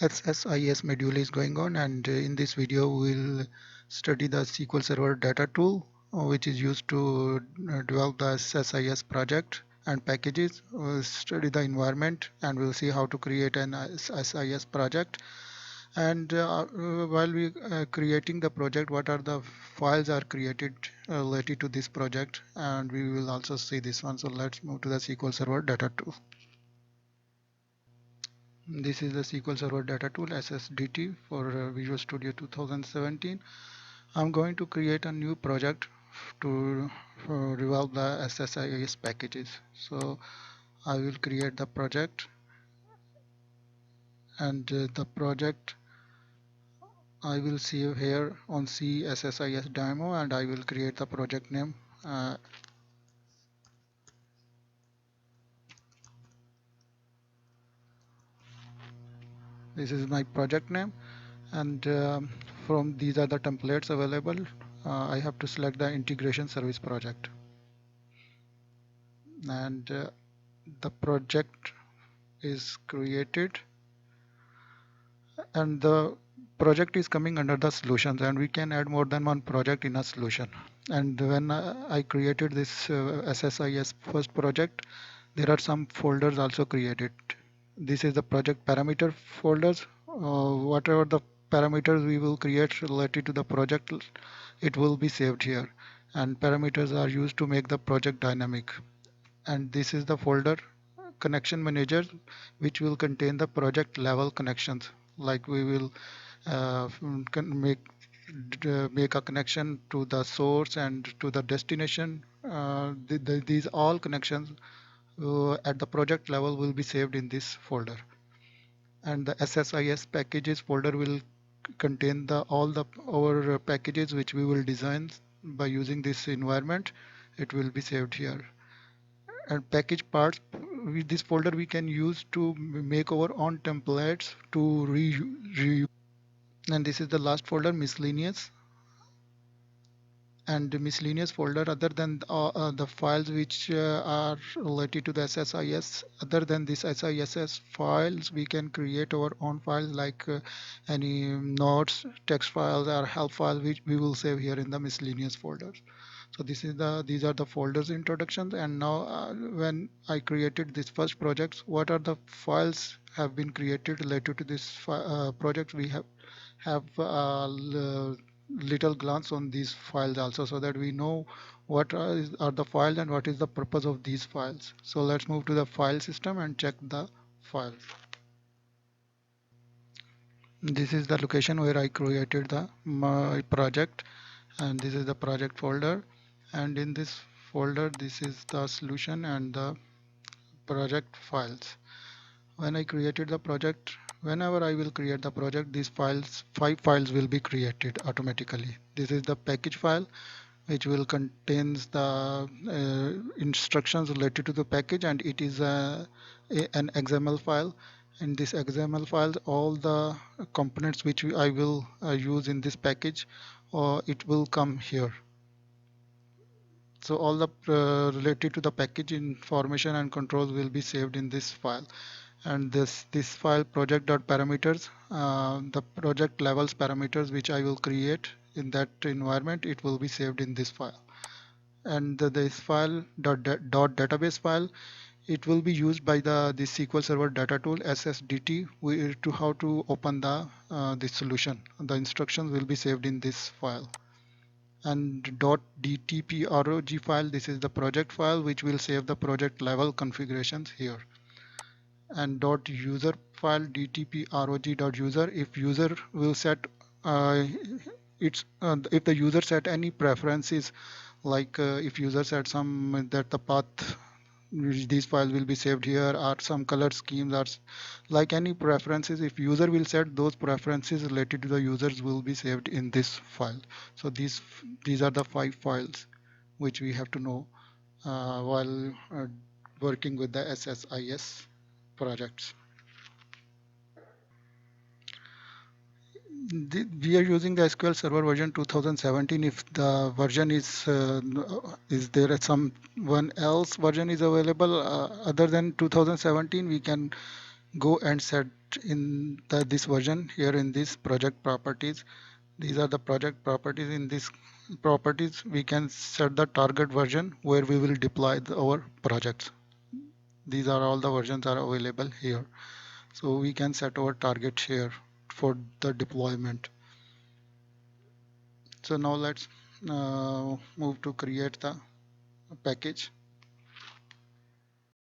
SSIS module is going on, and in this video we'll study the SQL Server data tool which is used to develop the SSIS project and packages. We'll study the environment and we'll see how to create an SSIS project. And while we creating the project, what are the files are created related to this project, and we will also see this one. So let's move to the SQL Server data tool. This is the SQL Server data tool SSDT for Visual Studio 2017. I'm going to create a new project to develop the SSIS packages. So I will create the project, and the project I will save here on C SSIS demo, and I will create the project name. This is my project name, and from these are the templates available. I have to select the integration service project, and the project is created, and the project is coming under the solutions, and we can add more than one project in a solution. And when I created this SSIS first project, there are some folders also created. This is the project parameter folders. Whatever the parameters we will create related to the project, it will be saved here, and parameters are used to make the project dynamic. And this is the folder connection manager, which will contain the project level connections, like we will make a connection to the source and to the destination. These all connections at the project level will be saved in this folder, and the SSIS packages folder will contain all the our packages which we will design by using this environment. It will be saved here. And package parts, with this folder we can use to make our own templates to reuse. And this is the last folder, miscellaneous. And the miscellaneous folder, other than the files which are related to the SSIS, other than this SISS files, we can create our own files, like any notes, text files, or help files, which we will save here in the miscellaneous folders. So these are the folders introductions. And now when I created this first project, what are the files have been created related to this project? We have little glance on these files also, so that we know what are the files and what is the purpose of these files. So let's move to the file system and check the files. This is the location where I created my project, and this is the project folder. And in this folder, this is the solution and the project files. When I created the project, whenever I will create the project, these files, 5 files will be created automatically. This is the package file, which will contains the instructions related to the package, and it is an XML file. In this XML file, all the components which I will use in this package, it will come here. So all the related to the package information and controls will be saved in this file. And this file project.parameters, the project levels parameters which I will create in that environment, it will be saved in this file. And this file database file, it will be used by the SQL Server data tool SSDT to how to open the solution. The instructions will be saved in this file. And .dtprog file, this is the project file which will save the project level configurations here. And .user file, dtprog.user, if user will set if the user set any preferences, like if user set some that the path, these files will be saved here, or some color schemes, or like any preferences, if user will set those preferences related to the users, will be saved in this file. So these are the 5 files which we have to know while working with the SSIS projects. We are using the SQL Server version 2017. If the version is there someone else version is available other than 2017, we can go and set next in this version, here in this project properties, these are the project properties. In this properties we can set the target version where we will deploy our projects. These are all the versions are available here, so we can set our target here for the deployment. So now let's move to create the package.